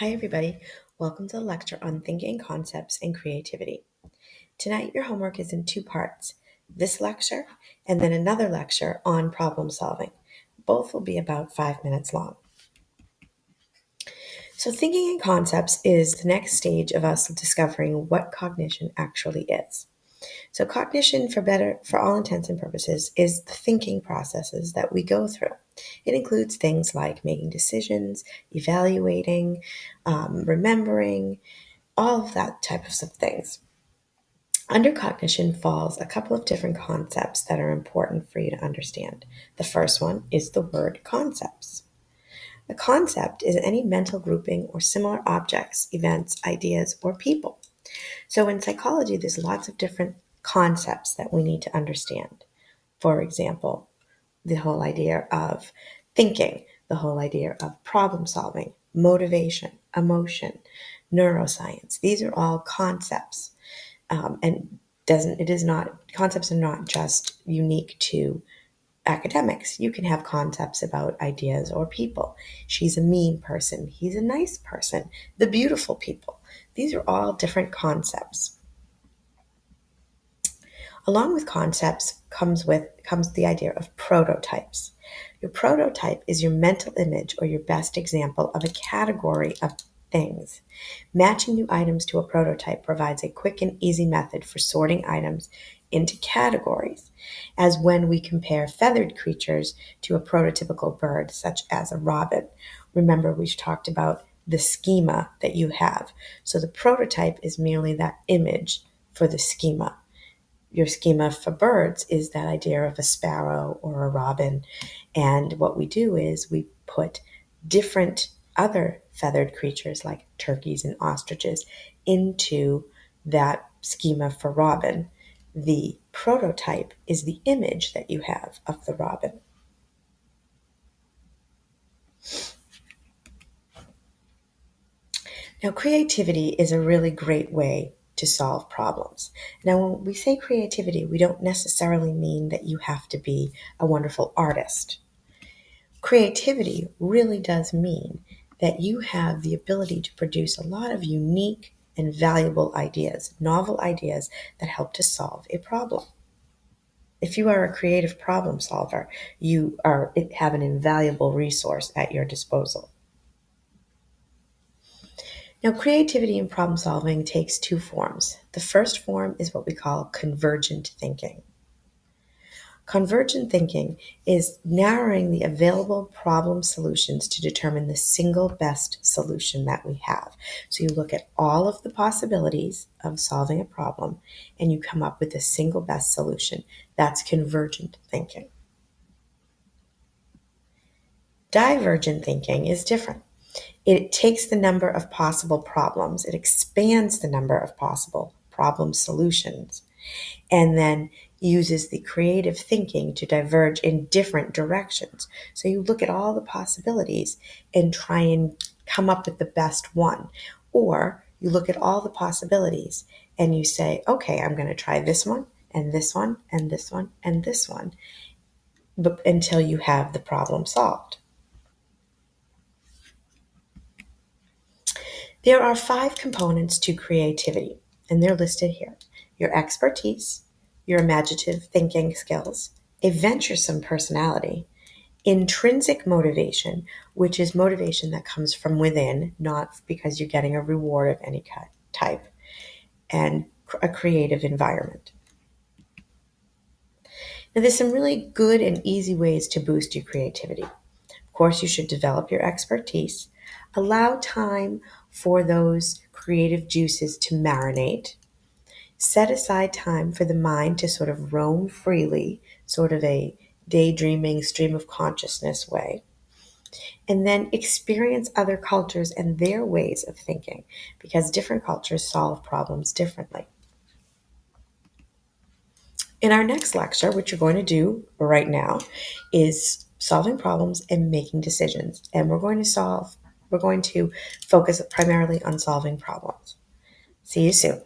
Hi everybody, welcome to the lecture on thinking concepts and creativity. Tonight your homework is in two parts, this lecture and then another lecture on problem solving. Both will be about 5 minutes long. So thinking in concepts is the next stage of us discovering what cognition actually is. So cognition, for all intents and purposes, is the thinking processes that we go through. It includes things like making decisions, evaluating, remembering, all of that types of things. Under cognition falls a couple of different concepts that are important for you to understand. The first one is the word concepts. A concept is any mental grouping or similar objects, events, ideas, or people. So in psychology, there's lots of different concepts that we need to understand. For example, the whole idea of thinking, the whole idea of problem solving, motivation, emotion, neuroscience. These are all concepts, concepts are not just unique to academics. You can have concepts about ideas or people. She's a mean person. He's a nice person. The beautiful people. These are all different concepts. Along with concepts comes the idea of prototypes. Your prototype is your mental image or your best example of a category of things. Matching new items to a prototype provides a quick and easy method for sorting items into categories, as when we compare feathered creatures to a prototypical bird, such as a robin. Remember, we talked about the schema that you have. So the prototype is merely that image for the schema. Your schema for birds is that idea of a sparrow or a robin. And what we do is we put different other feathered creatures like turkeys and ostriches into that schema for robin. The prototype is the image that you have of the robin. Now, creativity is a really great way to solve problems. Now, when we say creativity, we don't necessarily mean that you have to be a wonderful artist. Creativity really does mean that you have the ability to produce a lot of unique and valuable ideas, novel ideas that help to solve a problem. If you are a creative problem solver, you have an invaluable resource at your disposal. Now, creativity in problem solving takes two forms. The first form is what we call convergent thinking. Convergent thinking is narrowing the available problem solutions to determine the single best solution that we have. So you look at all of the possibilities of solving a problem and you come up with the single best solution. That's convergent thinking. Divergent thinking is different. It takes the number of possible problems, it expands the number of possible problem solutions, and then uses the creative thinking to diverge in different directions. So you look at all the possibilities and try and come up with the best one. Or you look at all the possibilities and you say, okay, I'm going to try this one and this one and this one and this one, but until you have the problem solved. There are 5 components to creativity, and they're listed here. Your expertise, your imaginative thinking skills, a venturesome personality, intrinsic motivation, which is motivation that comes from within, not because you're getting a reward of any type, and a creative environment. Now, there's some really good and easy ways to boost your creativity. Of course, you should develop your expertise, allow time for those creative juices to marinate, set aside time for the mind to sort of roam freely, sort of a daydreaming stream of consciousness way, and then experience other cultures and their ways of thinking, because different cultures solve problems differently. In our next lecture, which you're going to do right now, is solving problems and making decisions. And we're going to focus primarily on solving problems. See you soon.